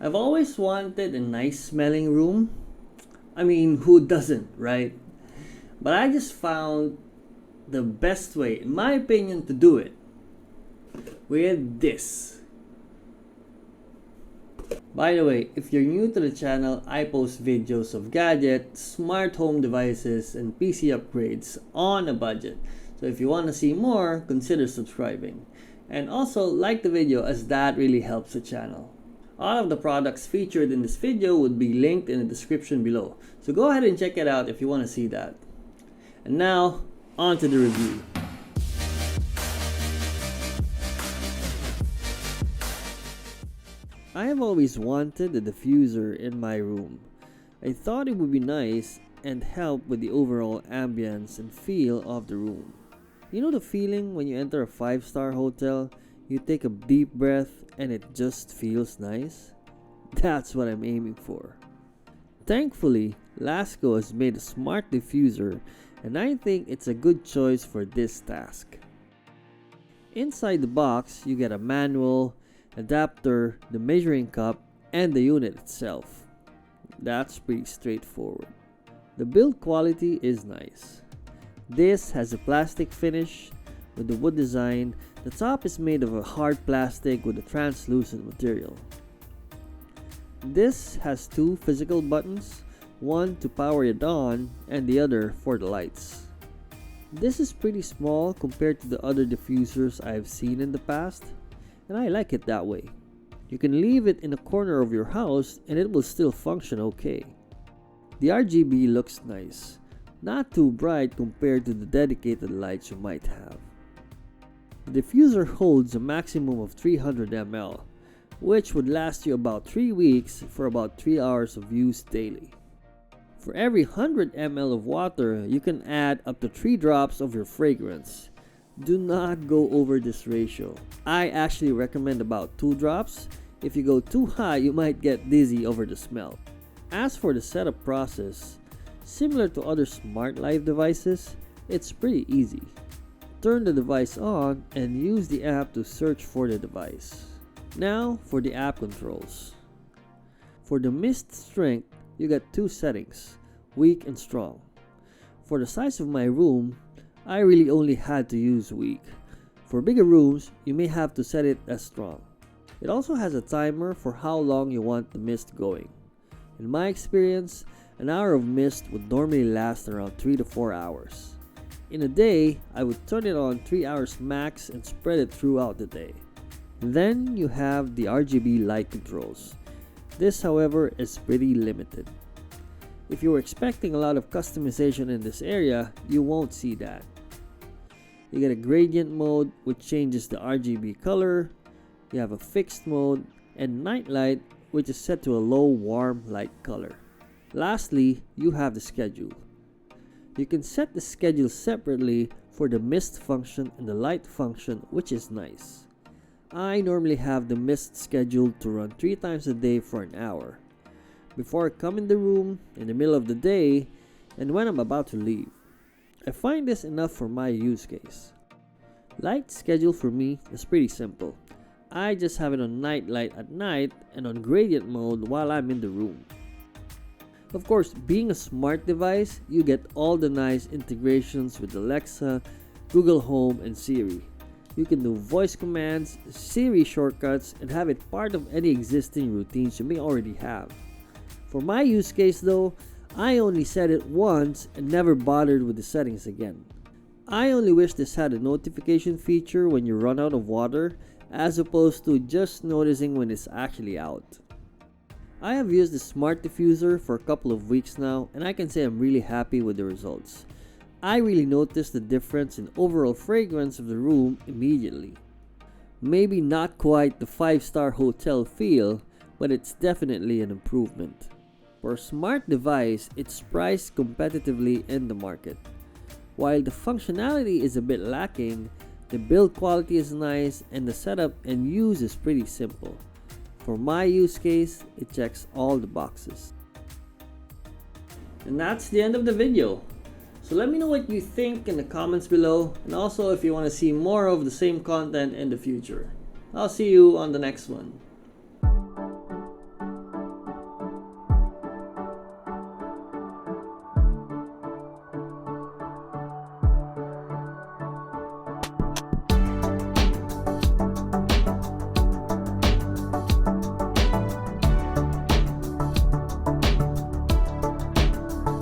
I've always wanted a nice smelling room. I mean, who doesn't, right? But I just found the best way, in my opinion, to do it with this. By the way, if you're new to the channel, I post videos of gadgets, smart home devices, and PC upgrades on a budget. So if you want to see more, consider subscribing. And also like the video as that really helps the channel. All of the products featured in this video would be linked in the description below. So go ahead and check it out if you want to see that. And now, on to the review. I have always wanted a diffuser in my room. I thought it would be nice and help with the overall ambience and feel of the room. You know the feeling when you enter a 5-star hotel, you take a deep breath and it just feels nice? That's what I'm aiming for. Thankfully, Lasco has made a smart diffuser and I think it's a good choice for this task. Inside the box, you get a manual, adapter, the measuring cup, and the unit itself. That's pretty straightforward. The build quality is nice. This has a plastic finish with the wood design. The top is made of a hard plastic with a translucent material. This has 2 physical buttons, one to power it on and the other for the lights. This is pretty small compared to the other diffusers I've seen in the past, and I like it that way. You can leave it in a corner of your house and it will still function okay. The RGB looks nice, not too bright compared to the dedicated lights you might have. The diffuser holds a maximum of 300 ml, which would last you about 3 weeks for about 3 hours of use daily. For every 100 ml of water, you can add up to 3 drops of your fragrance. Do not go over this ratio. I actually recommend about 2 drops. If you go too high, you might get dizzy over the smell. As for the setup process, similar to other smart life devices, it's pretty easy. Turn the device on and use the app to search for the device. Now for the app controls. For the mist strength, you get 2 settings, weak and strong. For the size of my room, I really only had to use weak. For bigger rooms, you may have to set it as strong. It also has a timer for how long you want the mist going. In my experience, an hour of mist would normally last around 3 to 4 hours. In a day, I would turn it on 3 hours max and spread it throughout the day. Then you have the RGB light controls. This, however, is pretty limited. If you were expecting a lot of customization in this area, you won't see that. You get a gradient mode which changes the RGB color. You have a fixed mode and night light which is set to a low warm light color. Lastly, you have the schedule. You can set the schedule separately for the mist function and the light function, which is nice. I normally have the mist scheduled to run 3 times a day for an hour. Before I come in the room, in the middle of the day, and when I'm about to leave. I find this enough for my use case. Light schedule for me is pretty simple. I just have it on night light at night and on gradient mode while I'm in the room. Of course, being a smart device, you get all the nice integrations with Alexa, Google Home, and Siri. You can do voice commands, Siri shortcuts, and have it part of any existing routines you may already have. For my use case though, I only set it once and never bothered with the settings again. I only wish this had a notification feature when you run out of water, as opposed to just noticing when it's actually out. I have used the smart diffuser for a couple of weeks now, and I can say I'm really happy with the results. I really noticed the difference in overall fragrance of the room immediately. Maybe not quite the 5-star hotel feel, but it's definitely an improvement. For a smart device, it's priced competitively in the market. While the functionality is a bit lacking, the build quality is nice and the setup and use is pretty simple. For my use case, it checks all the boxes. And that's the end of the video. So let me know what you think in the comments below, and also if you want to see more of the same content in the future. I'll see you on the next one.